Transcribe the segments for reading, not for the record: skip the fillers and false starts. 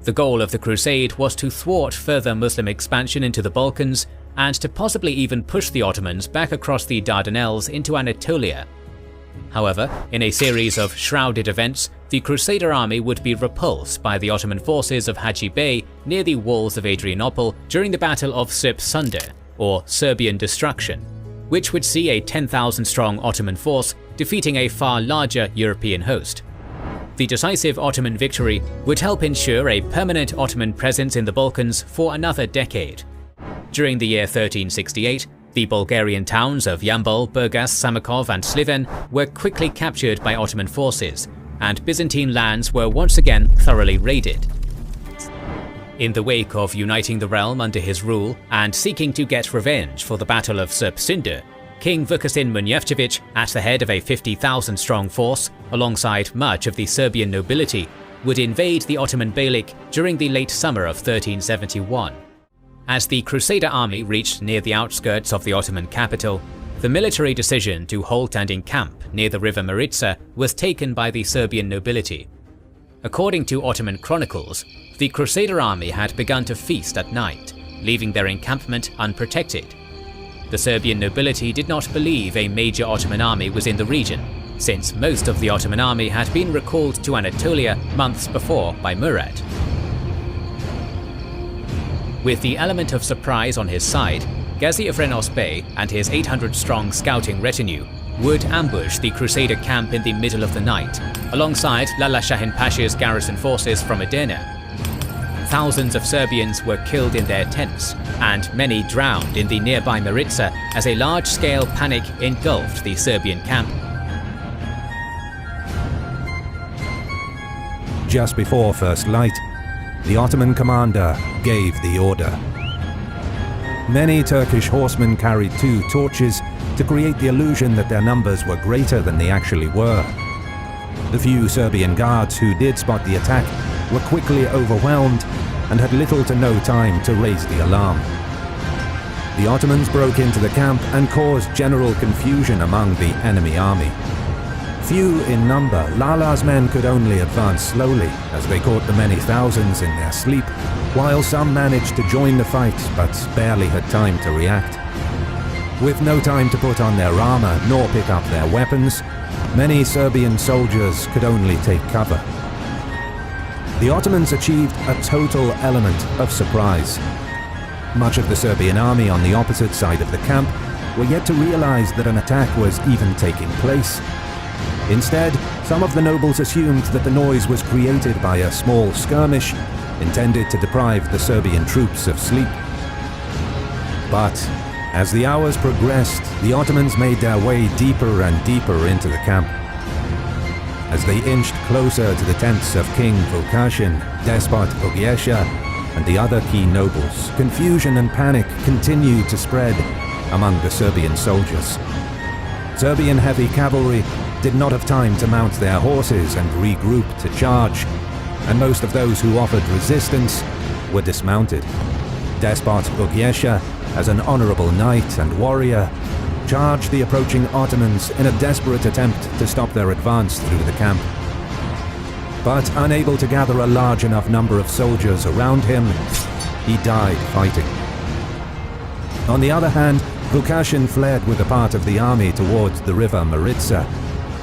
The goal of the Crusade was to thwart further Muslim expansion into the Balkans and to possibly even push the Ottomans back across the Dardanelles into Anatolia. However, in a series of shrouded events, the Crusader army would be repulsed by the Ottoman forces of Haji Bey near the walls of Adrianople during the Battle of Srpsunder, or Serbian Destruction, which would see a 10,000-strong Ottoman force defeating a far larger European host. The decisive Ottoman victory would help ensure a permanent Ottoman presence in the Balkans for another decade. During the year 1368, the Bulgarian towns of Yambol, Burgas, Samakov and Sliven were quickly captured by Ottoman forces, and Byzantine lands were once again thoroughly raided. In the wake of uniting the realm under his rule and seeking to get revenge for the Battle of Srpsunder, King Vukašin Munjevčević, at the head of a 50,000-strong force, alongside much of the Serbian nobility, would invade the Ottoman Beylik during the late summer of 1371. As the Crusader army reached near the outskirts of the Ottoman capital, the military decision to halt and encamp near the river Maritsa was taken by the Serbian nobility. According to Ottoman chronicles, the Crusader army had begun to feast at night, leaving their encampment unprotected. The Serbian nobility did not believe a major Ottoman army was in the region, since most of the Ottoman army had been recalled to Anatolia months before by Murad. With the element of surprise on his side, Ghazi Evrenos Bey and his 800-strong scouting retinue would ambush the Crusader camp in the middle of the night, alongside Lala Shahin Pasha's garrison forces from Edirne. Thousands of Serbians were killed in their tents, and many drowned in the nearby Maritsa as a large-scale panic engulfed the Serbian camp. Just before first light, the Ottoman commander gave the order. Many Turkish horsemen carried 2 torches to create the illusion that their numbers were greater than they actually were. The few Serbian guards who did spot the attack were quickly overwhelmed and had little to no time to raise the alarm. The Ottomans broke into the camp and caused general confusion among the enemy army. Few in number, Lala's men could only advance slowly as they caught the many thousands in their sleep, while some managed to join the fight but barely had time to react. With no time to put on their armor nor pick up their weapons, many Serbian soldiers could only take cover. The Ottomans achieved a total element of surprise. Much of the Serbian army on the opposite side of the camp were yet to realize that an attack was even taking place. Instead, some of the nobles assumed that the noise was created by a small skirmish intended to deprive the Serbian troops of sleep. But as the hours progressed, the Ottomans made their way deeper and deeper into the camp. As they inched closer to the tents of King Vukašin, Despot Ogiesha, and the other key nobles, confusion and panic continued to spread among the Serbian soldiers. Serbian heavy cavalry did not have time to mount their horses and regroup to charge, and most of those who offered resistance were dismounted. Despot Ogiesha, as an honorable knight and warrior, charged the approaching Ottomans in a desperate attempt to stop their advance through the camp. But unable to gather a large enough number of soldiers around him, he died fighting. On the other hand, Vukašin fled with a part of the army towards the river Maritsa,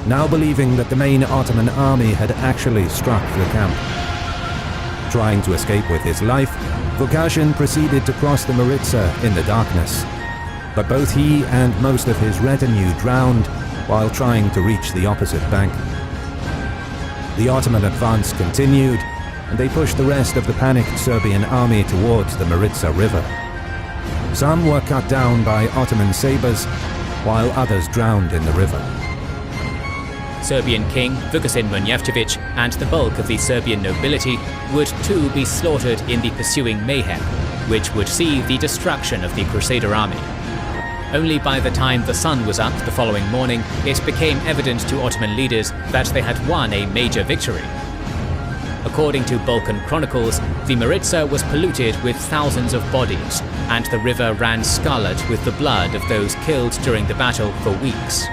now believing that the main Ottoman army had actually struck the camp. Trying to escape with his life, Vukašin proceeded to cross the Maritsa in the darkness, but both he and most of his retinue drowned while trying to reach the opposite bank. The Ottoman advance continued, and they pushed the rest of the panicked Serbian army towards the Maritsa River. Some were cut down by Ottoman sabers, while others drowned in the river. Serbian king Vukašin Munjevčević and the bulk of the Serbian nobility would too be slaughtered in the pursuing mayhem, which would see the destruction of the Crusader army. Only by the time the sun was up the following morning, it became evident to Ottoman leaders that they had won a major victory. According to Balkan chronicles, the Maritsa was polluted with thousands of bodies, and the river ran scarlet with the blood of those killed during the battle for weeks.